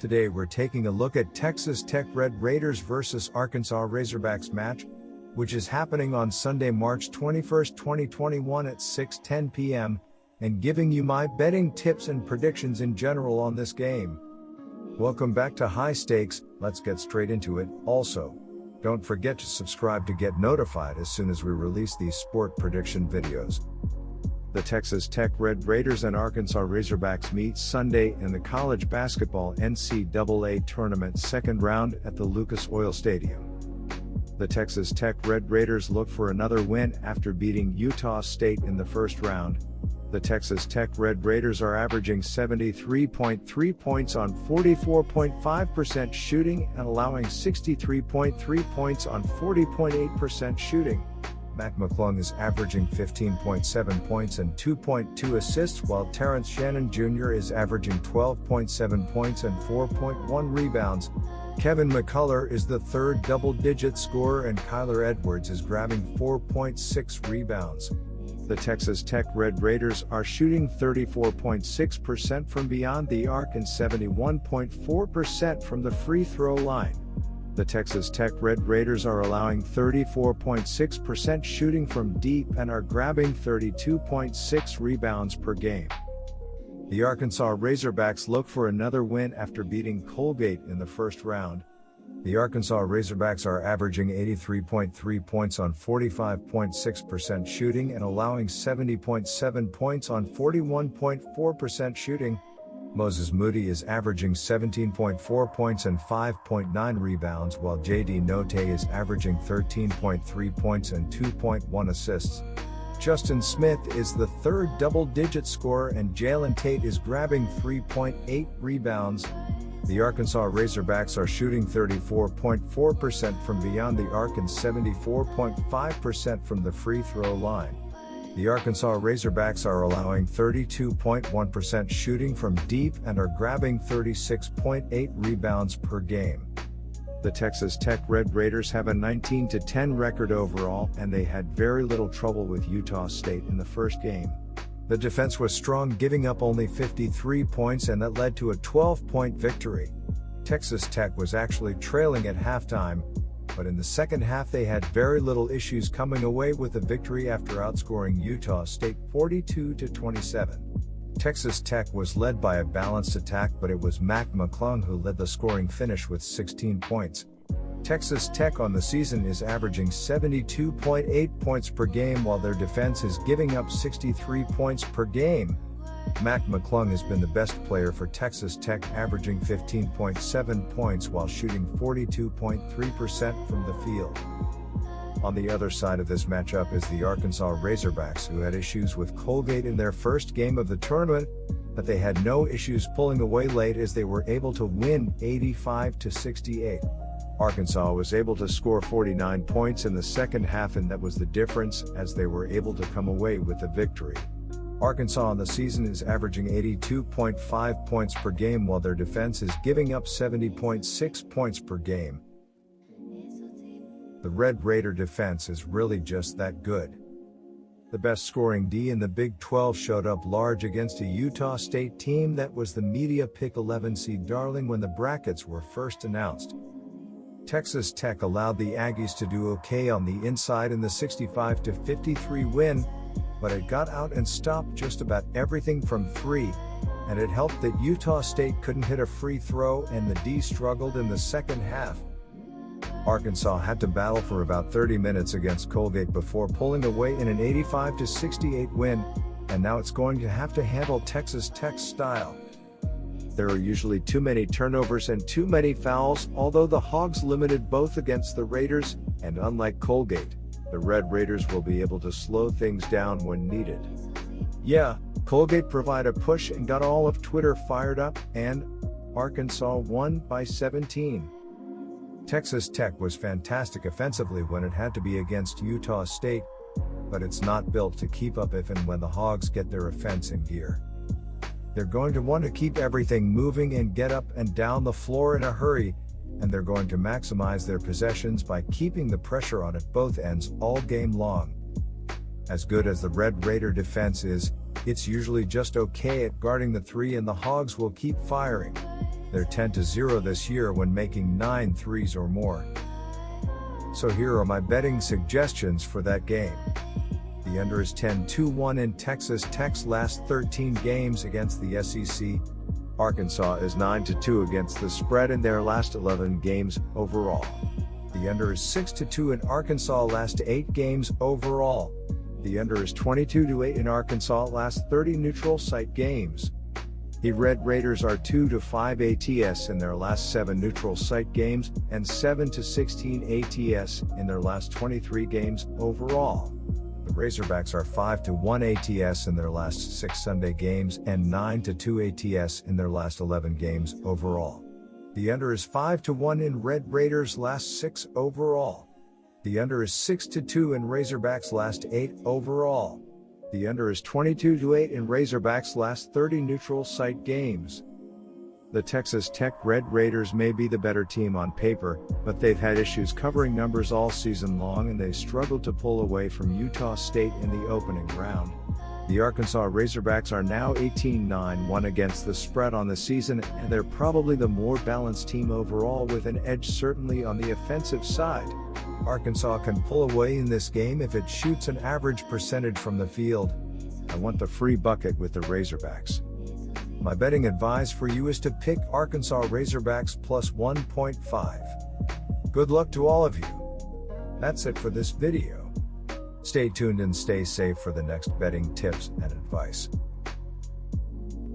Today we're taking a look at Texas Tech Red Raiders vs Arkansas Razorbacks match, which is happening on Sunday, March 21, 2021 at 6:10 p.m., and giving you my betting tips and predictions in general on this game. Welcome back to High Stakes. Let's get straight into it. Also, don't forget to subscribe to get notified as soon as we release these sport prediction videos. The Texas Tech Red Raiders and Arkansas Razorbacks meet Sunday in the college basketball NCAA tournament second round at the Lucas Oil Stadium. The Texas Tech Red Raiders look for another win after beating Utah State in the first round. The Texas Tech Red Raiders are averaging 73.3 points on 44.5% shooting and allowing 63.3 points on 40.8% shooting. Mac McClung is averaging 15.7 points and 2.2 assists, while Terrence Shannon Jr. is averaging 12.7 points and 4.1 rebounds. Kevin McCullough is the third double-digit scorer, and Kyler Edwards is grabbing 4.6 rebounds. The Texas Tech Red Raiders are shooting 34.6% from beyond the arc and 71.4% from the free throw line. The Texas Tech Red Raiders are allowing 34.6% shooting from deep and are grabbing 32.6 rebounds per game. The Arkansas Razorbacks look for another win after beating Colgate in the first round. The Arkansas Razorbacks are averaging 83.3 points on 45.6% shooting and allowing 70.7 points on 41.4% shooting. Moses Moody is averaging 17.4 points and 5.9 rebounds, while J.D. Note is averaging 13.3 points and 2.1 assists. Justin Smith is the third double-digit scorer, and Jalen Tate is grabbing 3.8 rebounds. The Arkansas Razorbacks are shooting 34.4% from beyond the arc and 74.5% from the free throw line. The Arkansas Razorbacks are allowing 32.1% shooting from deep and are grabbing 36.8 rebounds per game. The Texas Tech Red Raiders have a 19-10 record overall, and they had very little trouble with Utah State in the first game. The defense was strong, giving up only 53 points, and that led to a 12-point victory. Texas Tech was actually trailing at halftime, but in the second half they had very little issues coming away with the victory after outscoring Utah State 42-27. Texas Tech was led by a balanced attack, but it was Mac McClung who led the scoring finish with 16 points. Texas Tech on the season is averaging 72.8 points per game, while their defense is giving up 63 points per game. Mac McClung has been the best player for Texas Tech, averaging 15.7 points while shooting 42.3% from the field. On the other side of this matchup is the Arkansas Razorbacks, who had issues with Colgate in their first game of the tournament, but they had no issues pulling away late as they were able to win 85-68. Arkansas was able to score 49 points in the second half, and that was the difference as they were able to come away with the victory. Arkansas on the season is averaging 82.5 points per game, while their defense is giving up 70.6 points per game. The Red Raider defense is really just that good. The best scoring D in the Big 12 showed up large against a Utah State team that was the media pick 11 seed darling when the brackets were first announced. Texas Tech allowed the Aggies to do okay on the inside in the 65-53 win, but it got out and stopped just about everything from three, and it helped that Utah State couldn't hit a free throw and the D struggled in the second half. Arkansas had to battle for about 30 minutes against Colgate before pulling away in an 85-68 win, and now it's going to have to handle Texas Tech's style. There are usually too many turnovers and too many fouls, although the Hogs limited both against the Raiders, and unlike Colgate, the Red Raiders will be able to slow things down when needed. Yeah, Colgate provided a push and got all of Twitter fired up, and Arkansas won by 17. Texas Tech was fantastic offensively when it had to be against Utah State, but it's not built to keep up if and when the Hogs get their offense in gear. They're going to want to keep everything moving and get up and down the floor in a hurry, and they're going to maximize their possessions by keeping the pressure on at both ends all game long. As good as the Red Raider defense is, it's usually just okay at guarding the three, and the Hogs will keep firing. They're 10-0 this year when making 9 threes or more. So here are my betting suggestions for that game. The under is 10-1 in Texas Tech's last 13 games against the SEC. Arkansas is 9-2 against the spread in their last 11 games overall. The under is 6-2 in Arkansas last 8 games overall. The under is 22-8 in Arkansas last 30 neutral site games. The Red Raiders are 2-5 ATS in their last 7 neutral site games and 7-16 ATS in their last 23 games overall. The Razorbacks are 5-1 ATS in their last 6 Sunday games and 9-2 ATS in their last 11 games overall. The under is 5-1 in Red Raiders' last 6 overall. The under is 6-2 in Razorbacks' last 8 overall. The under is 22-8 in Razorbacks' last 30 neutral site games. The Texas Tech Red Raiders may be the better team on paper, but they've had issues covering numbers all season long and they struggled to pull away from Utah State in the opening round. The Arkansas Razorbacks are now 18-9-1 against the spread on the season, and they're probably the more balanced team overall with an edge certainly on the offensive side. Arkansas can pull away in this game if it shoots an average percentage from the field. I want the free bucket with the Razorbacks. My betting advice for you is to pick Arkansas Razorbacks plus 1.5. Good luck to all of you. That's it for this video. Stay tuned and stay safe for the next betting tips and advice.